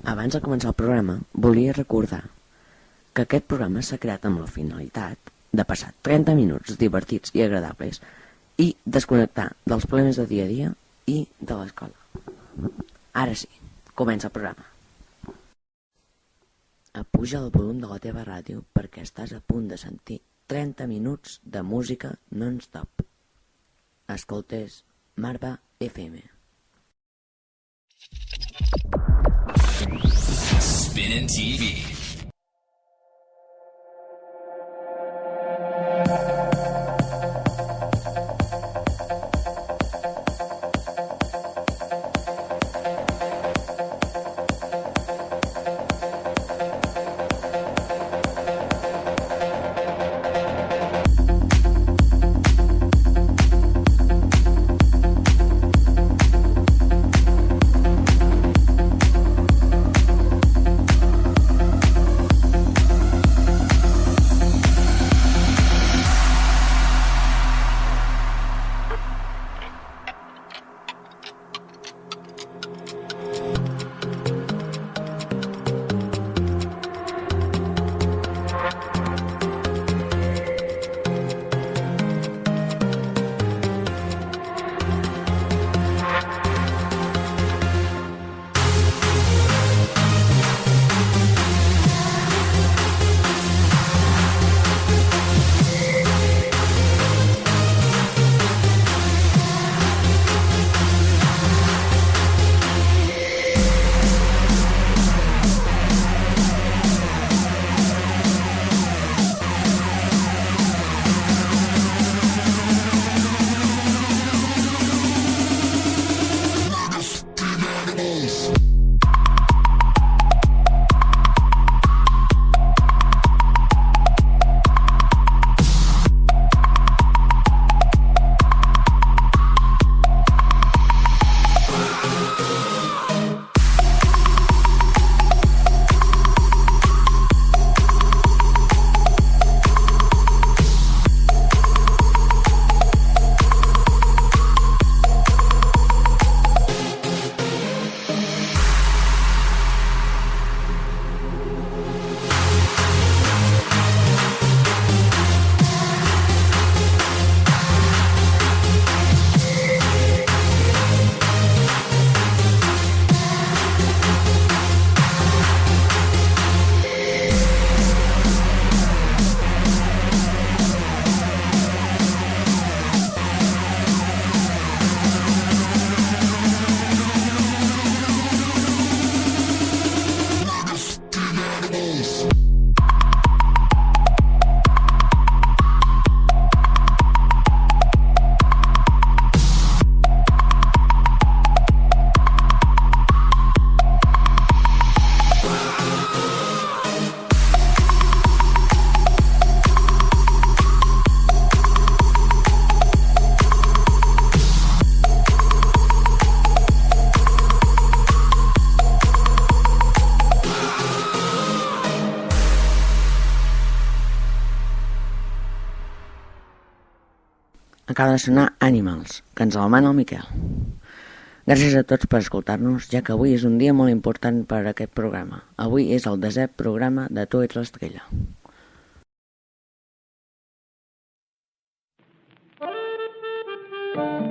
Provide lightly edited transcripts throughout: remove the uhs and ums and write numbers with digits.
Abans de començar el programa, volia recordar que aquest programa s'ha creat amb la finalitat de passar 30 minuts divertits i agradables i desconnectar dels problemes de dia a dia i de l'escola. Ara sí, comença el programa. Apuja el volum de la teva ràdio perquè estàs a punt de sentir 30 minuts de música non-stop. Escoltes Marva FM. Spinning TV. Acaba de sonar Animals, que ens el demana el Miquel. Gràcies a tots per escoltar-nos, ja que avui és un dia molt important per a aquest programa. Avui és el 10è programa de Tu ets l'estrella. What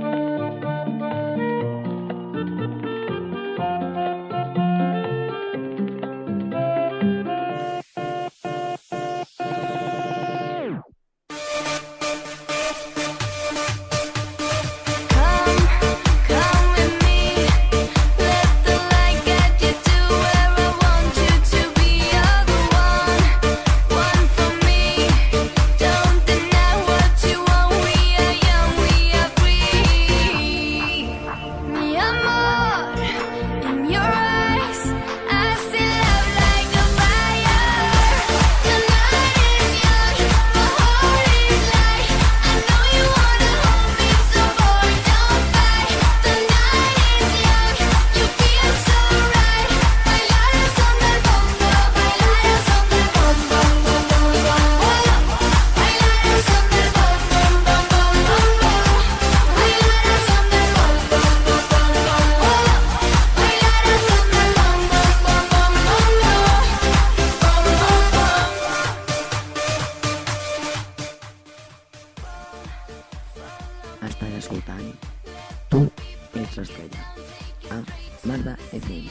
Magda FM.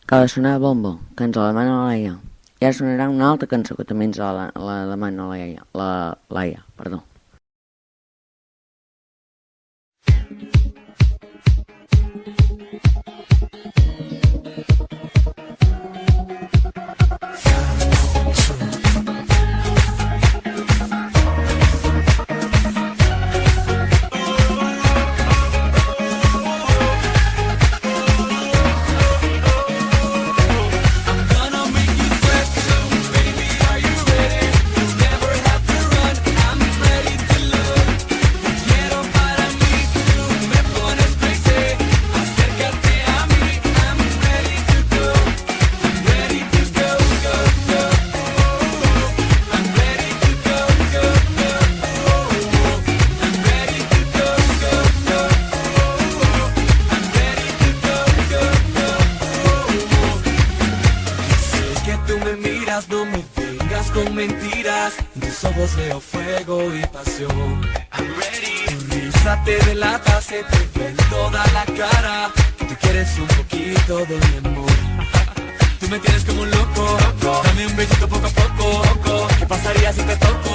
Acaba de sonar Bombo, que ens la demana la Laia. I ara sonarà una altra cançó que també ens la demana la Laia, perdó. No me vengas con mentiras, en tus ojos veo fuego y pasión. I'm ready. Tu risa te delata, se te ve en toda la cara, que tú quieres un poquito de mi amor. Tú me tienes como un loco, dame un besito poco a poco. ¿Qué pasaría si te toco?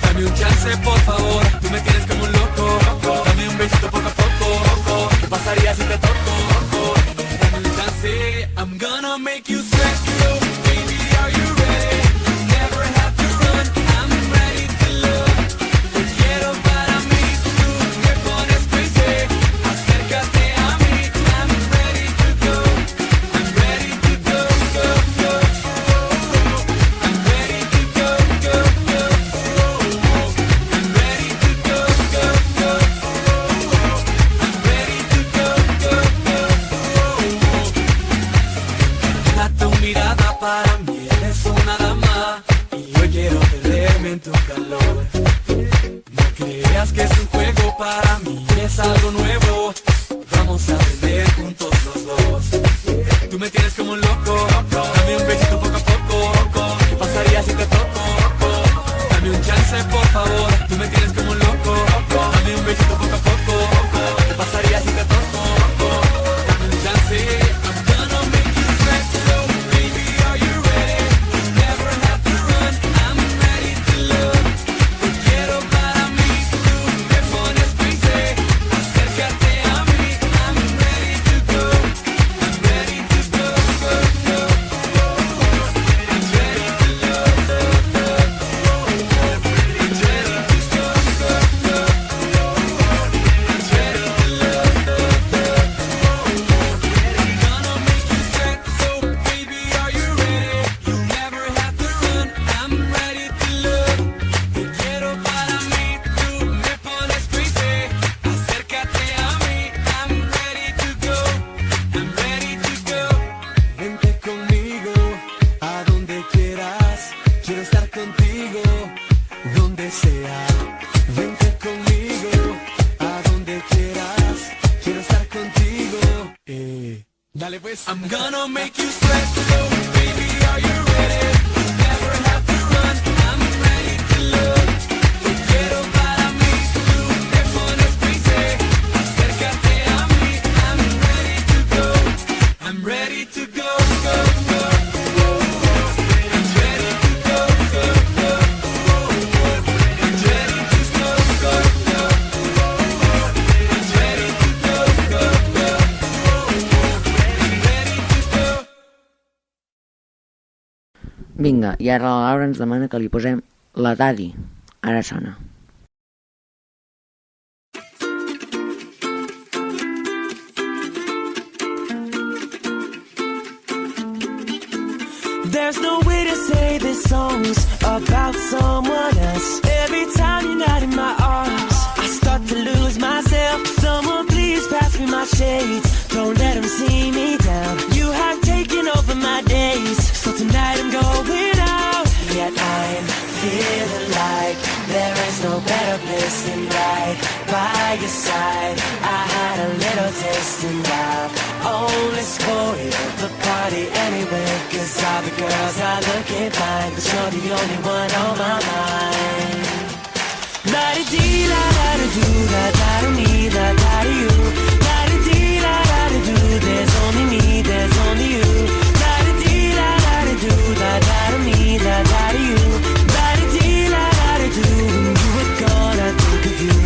Dame un chance por favor. Tú me tienes como un loco, dame un besito poco a poco. ¿Qué pasaría si te toco? Dame un chance. I'm gonna make you sweat. Para mí eres una dama y yo quiero perderme en tu calor. No creas que es un juego, para mí es algo nuevo. Vamos a aprender juntos los dos. Tú me tienes como un loco, dame un besito poco a poco. ¿Qué pasaría si te toco? Dame un chance por favor. Tú me tienes como un loco, dame un besito poco a poco. ¿Qué pasaría si te toco? Dame un chance. Acércate a mí, I'm ready to go. I'm ready to go. gonna make you sweat. So baby, are you ready? Never have to run, I'm ready to love. No quiero para mí, tú te pones crazy. Acércate a mí, I'm ready to go. I'm ready to go, go, go. I'm ready to go, go, go. I'm ready to go, go, go. I'm ready to go, go, go. I'm ready to go. Vinga, i ara la Laura ens demana que li posem la Daddy. Ara sona. There's no way to say this song's about someone else. Every time you're not in my arms, I start to lose myself. Someone please pass me my shades. Don't let them see me down. You have taken over my days, so tonight I'm going out. Yet I'm feeling like there is no better place than right by your side. I had a little taste and I've only spoiled the party anyway. Cause all the girls are looking fine, but you're the only one on my mind. La-di-dee, la-da-da-do, la-da-da-me, la-da-da-you. La-di-dee, la-da-da-do, there's only me, there's only you. La-di-dee, la-da-da-do, la-da-da-me, la-da-da-you. La-di-dee, la-da-da-do, when you were gone I think of you.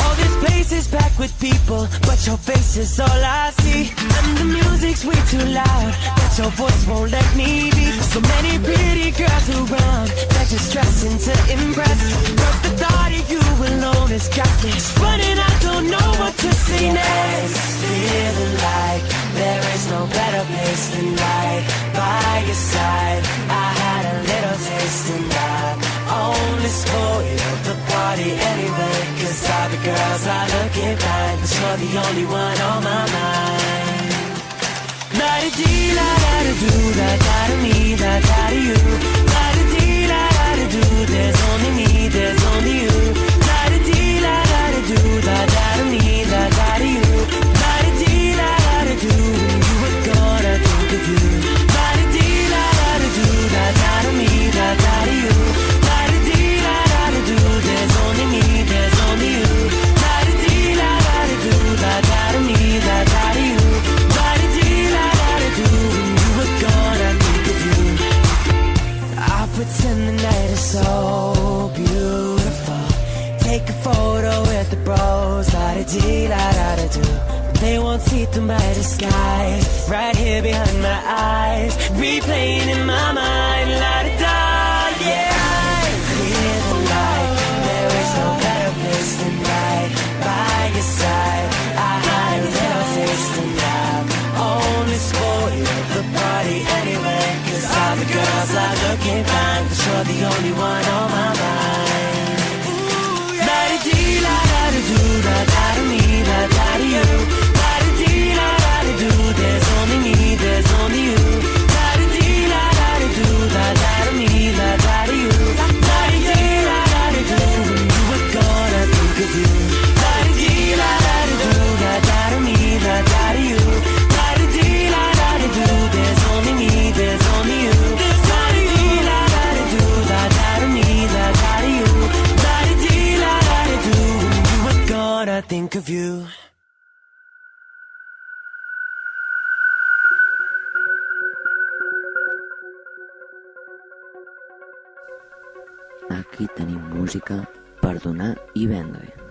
All this place is packed with people, but your face is all I see. And the music's way too loud, but your voice won't let me be. So many pretty girls around that you're stressing to impress. But the thought of you alone has got this running, I don't know what to say next. I'm feeling like there is no better place than right by your side. I had a little taste and I only spoiled the party anyway. Cause all the girls are looking fine, but you're the only one on my mind. La-di-dee, la-da-da-do, la-da-da-me, la-da-da-you. La-di-dee, la-da-da-do, there's only me, there's only you. La-di-dee, la-da-da-do, la-da-da-me, la-da-da-you. La-di-dee, la-da-da-do, when you were gone I think of you. La-di-dee, la-da-da-do, la-da-da-me, la-da-da-you. La-di-dee, la-da-da-do, there's only me, there's only you. La-di-dee, la-da-da-do, la-da-da-me, la-da-da-you. La-di-dee, la-da-da-do, when you were gone I think of you. I pretend the night is so beautiful. Take a photo with the bros, la-da-dee, la-da-da-do. They won't see through my disguise, right here behind my eyes, replaying in my mind, la-da-da, yeah. I'm feeling like there is no better place than right by your side. I had a little taste and I've only spoiled the party anyway. Cause all the girls are looking fine, but you're the only one on my mind. La-di-dee, la-da-da-do, la-da-da-me, la-da-da-you. La-di-dee, la-da-da-do, there's only me, there's only you. La-di-dee, la-da-da-do, la-da-da-me, la-da-da-you. La-di-dee, la-da-da-do, when you were gone I think of you. La-di-dee, la-da-da-do, la-da-da-me, la-da-da-you. La-di-dee, la-da-da-do, there's only me, there's only you. La-di-dee, la-da-da-do, la-da-da-me, la-da-da-you. La-di-dee, la-da-da-do, when you were gone I think of you. Aquí tenim música per donar i vendre.